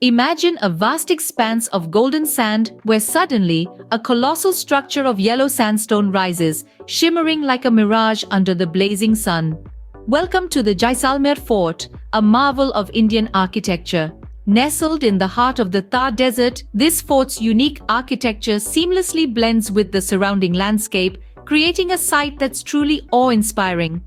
Imagine a vast expanse of golden sand where suddenly a colossal structure of yellow sandstone rises, shimmering like a mirage under the blazing sun. Welcome to the Jaisalmer Fort, a marvel of Indian architecture. Nestled in the heart of the Thar desert, this fort's unique architecture seamlessly blends with the surrounding landscape, creating a sight that's truly awe-inspiring.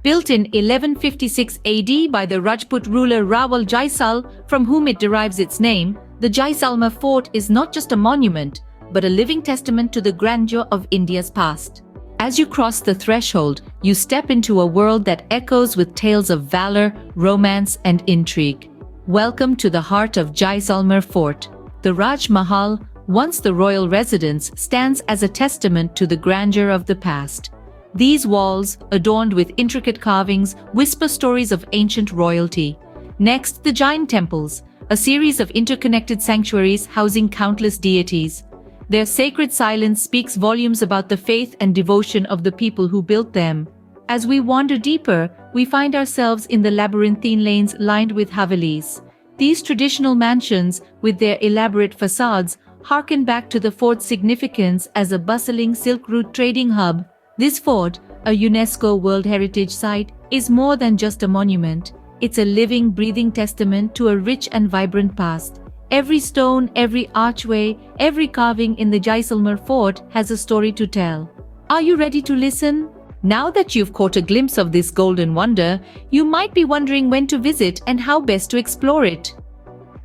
Built in 1156 AD by the Rajput ruler Rawal Jaisal, from whom it derives its name, the Jaisalmer Fort is not just a monument, but a living testament to the grandeur of India's past. As you cross the threshold, you step into a world that echoes with tales of valor, romance, and intrigue. Welcome to the heart of Jaisalmer Fort. The Raj Mahal, once the royal residence, stands as a testament to the grandeur of the past. These walls, adorned with intricate carvings, whisper stories of ancient royalty. Next, the Jain temples, a series of interconnected sanctuaries housing countless deities. Their sacred silence speaks volumes about the faith and devotion of the people who built them. As we wander deeper, we find ourselves in the labyrinthine lanes lined with havelis. These traditional mansions, with their elaborate facades, harken back to the fort's significance as a bustling Silk Route trading hub. This fort, a UNESCO World Heritage Site, is more than just a monument. It's a living, breathing testament to a rich and vibrant past. Every stone, every archway, every carving in the Jaisalmer Fort has a story to tell. Are you ready to listen? Now that you've caught a glimpse of this golden wonder, you might be wondering when to visit and how best to explore it.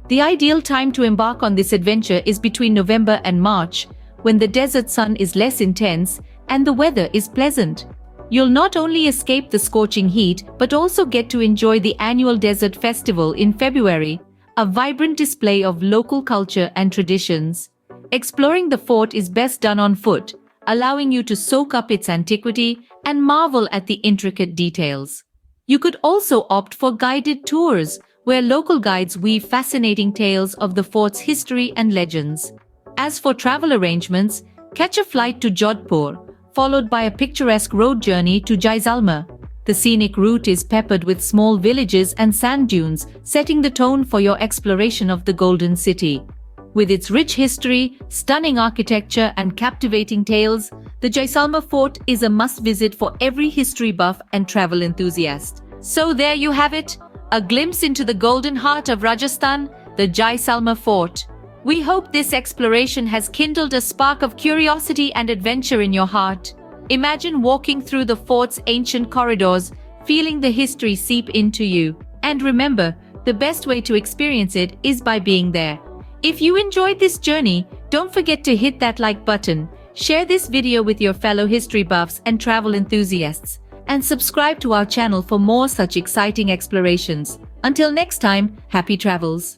The ideal time to embark on this adventure is between November and March, when the desert sun is less intense and the weather is pleasant. You'll not only escape the scorching heat, but also get to enjoy the annual Desert Festival in February, a vibrant display of local culture and traditions. Exploring the fort is best done on foot, allowing you to soak up its antiquity and marvel at the intricate details. You could also opt for guided tours, where local guides weave fascinating tales of the fort's history and legends. As for travel arrangements, catch a flight to Jodhpur, followed by a picturesque road journey to Jaisalmer. The scenic route is peppered with small villages and sand dunes, setting the tone for your exploration of the Golden City. With its rich history, stunning architecture, and captivating tales, the Jaisalmer Fort is a must-visit for every history buff and travel enthusiast. So there you have it, a glimpse into the golden heart of Rajasthan, the Jaisalmer Fort. We hope this exploration has kindled a spark of curiosity and adventure in your heart. Imagine walking through the fort's ancient corridors, feeling the history seep into you. And remember, the best way to experience it is by being there. If you enjoyed this journey, don't forget to hit that like button, share this video with your fellow history buffs and travel enthusiasts, and subscribe to our channel for more such exciting explorations. Until next time, happy travels!